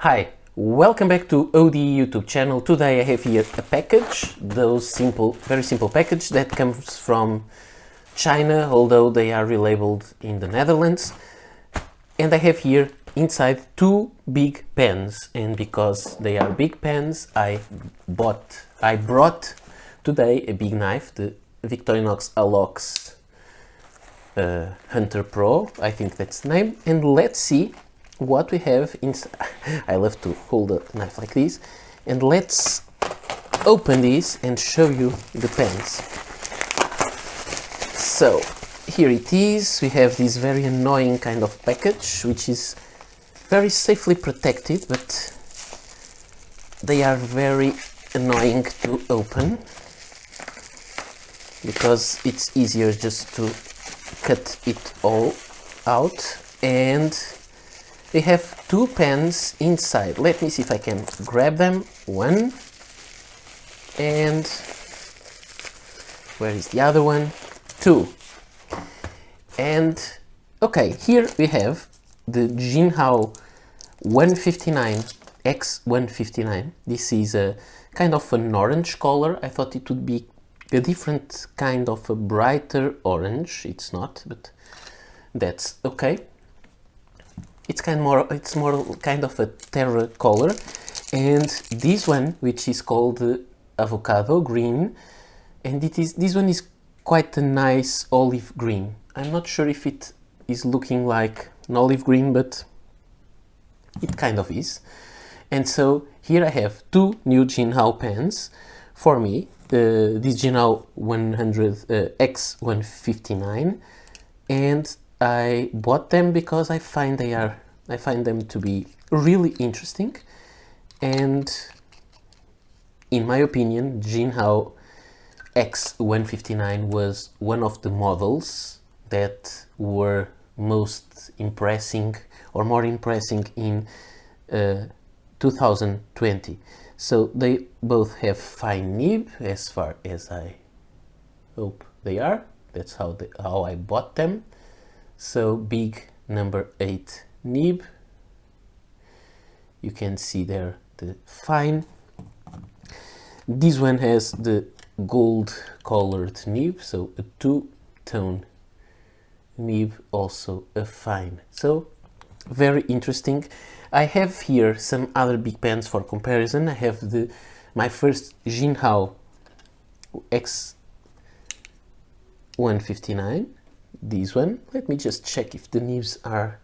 Hi, welcome back to OD YouTube channel. Today I have here a package, very simple package that comes from China, although they are relabeled in the Netherlands. And I have here inside two big pens, and because they are big pens, I brought today a big knife, the Victorinox Alox Hunter Pro, I think that's the name, and let's see what we have inside. I love to hold a knife like this, and let's open this and show you the pens. So here it is. We have this very annoying kind of package, which is very safely protected, but they are very annoying to open because it's easier just to cut it all out. And we have two pens inside. Let me see if I can grab them. One, and where is the other one? Two. And okay, here we have the Jinhao X159. This is a kind of an orange color. I thought it would be a different kind of a brighter orange. It's not, but that's okay. It's more kind of a terra color. And this one, which is called avocado green, and this one is quite a nice olive green. I'm not sure if it is looking like an olive green, but it kind of is. And so here I have two new Jinhao pens for me. This Jinhao X159, and I bought them because I find them to be really interesting, and in my opinion, Jinhao X159 was one of the models that were most impressing or more impressing in 2020. So they both have fine nib, as far as I hope they are. That's how I bought them. So big number 8 nib. You can see there the fine. This one has the gold colored nib, so a two-tone nib, also a fine. So very interesting. I have here some other big pens for comparison. I have my first Jinhao X159, this one. Let me just check if the nibs are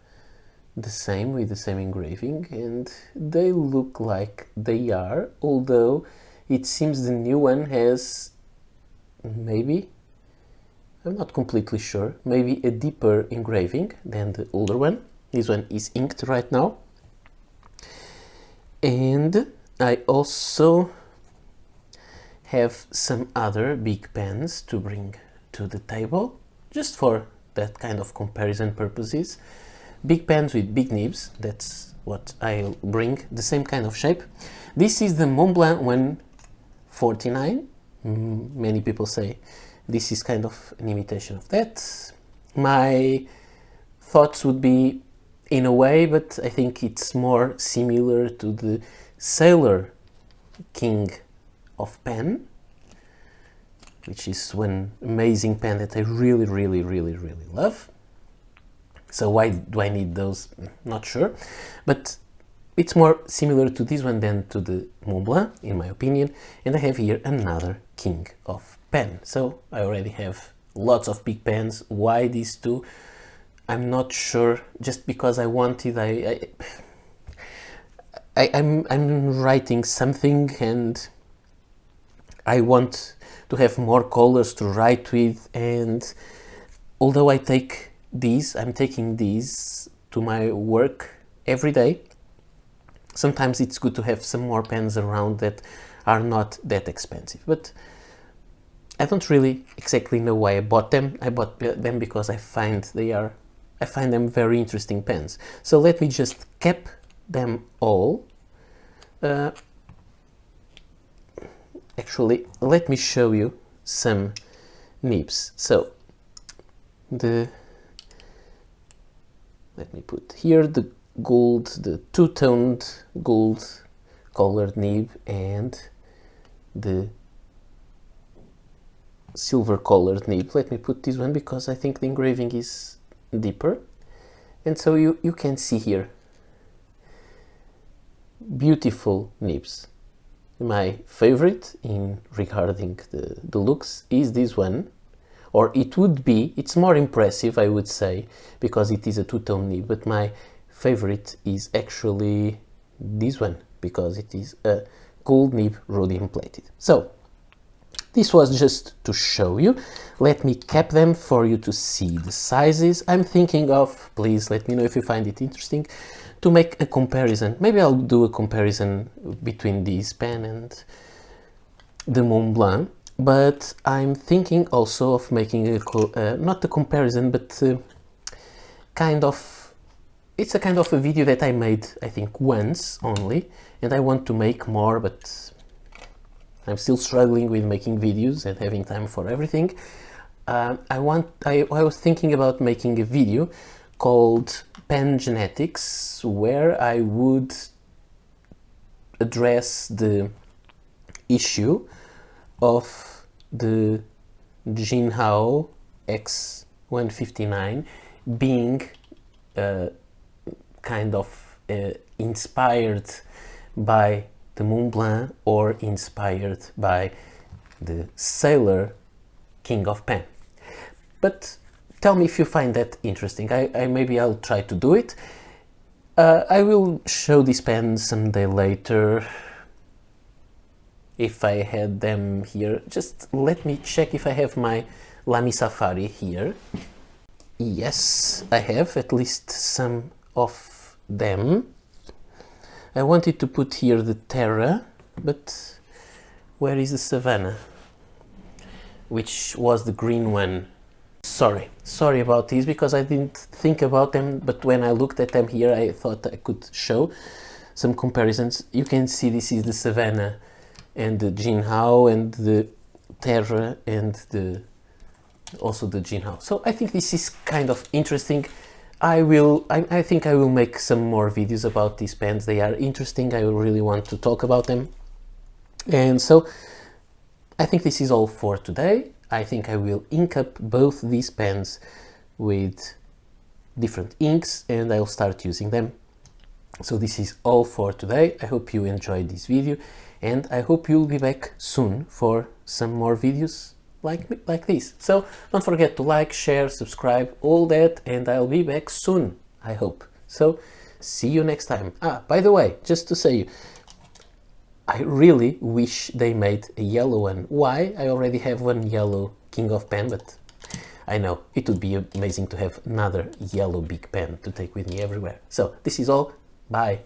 the same, with the same engraving, and they look like they are, although it seems the new one has, maybe, I'm not completely sure, maybe a deeper engraving than the older one. This one is inked right now. And I also have some other big pens to bring to the table, just for that kind of comparison purposes. Big pens with big nibs, that's what I'll bring, the same kind of shape. This is the Montblanc 149. Many people say this is kind of an imitation of that. My thoughts would be, in a way, but I think it's more similar to the Sailor King of pen, which is one amazing pen that I really love. So why do I need those? Not sure, but it's more similar to this one than to the Montblanc, in my opinion. And I have here another King of pen. So I already have lots of big pens. Why these two? I'm not sure. Just because I wanted, I'm writing something, and I want to have more colors to write with. And although I'm taking these to my work every day, sometimes it's good to have some more pens around that are not that expensive. But I don't really exactly know why I bought them. I bought them because I find them very interesting pens. So let me just cap them all. Actually, let me show you some nibs. So let me put here the gold, the two-toned gold colored nib, and the silver colored nib. Let me put this one because I think the engraving is deeper. And so you can see here beautiful nibs. My favorite in regarding the looks is this one, or it would be, it's more impressive I would say, because it is a two-tone nib, but my favorite is actually this one, because it is a gold nib rhodium plated. So this was just to show you. Let me cap them for you to see the sizes. I'm thinking of, please let me know if you find it interesting, to make a comparison. Maybe I'll do a comparison between this pen and the Mont Blanc, but I'm thinking also of making a, not a comparison, but kind of, it's a kind of a video that I made, I think, once only, and I want to make more, but I'm still struggling with making videos and having time for everything. I was thinking about making a video called Pen Genetics, where I would address the issue of the Jinhao X159 being kind of inspired by the Mont Blanc or inspired by the Sailor King of Pen. But tell me if you find that interesting. Maybe I'll try to do it. I will show these pens someday later if I had them here. Just let me check if I have my Lamy Safari here. Yes, I have at least some of them. I wanted to put here the Terra, but where is the Savannah? Which was the green one. Sorry about this, because I didn't think about them, but when I looked at them here I thought I could show some comparisons. You can see this is the Savannah and the Jinhao, and the Terra and also the Jinhao. So I think this is kind of interesting. I think I will make some more videos about these pens. They are interesting. I really want to talk about them. And so I think this is all for today. I think I will ink up both these pens with different inks and I'll start using them. So this is all for today. I hope you enjoyed this video and I hope you'll be back soon for some more videos like this. So don't forget to like, share, subscribe, all that, and I'll be back soon, I hope. So see you next time. By the way, just to say, I really wish they made a yellow one. Why? I already have one yellow King of Pen, but I know it would be amazing to have another yellow big pen to take with me everywhere. So this is all. Bye.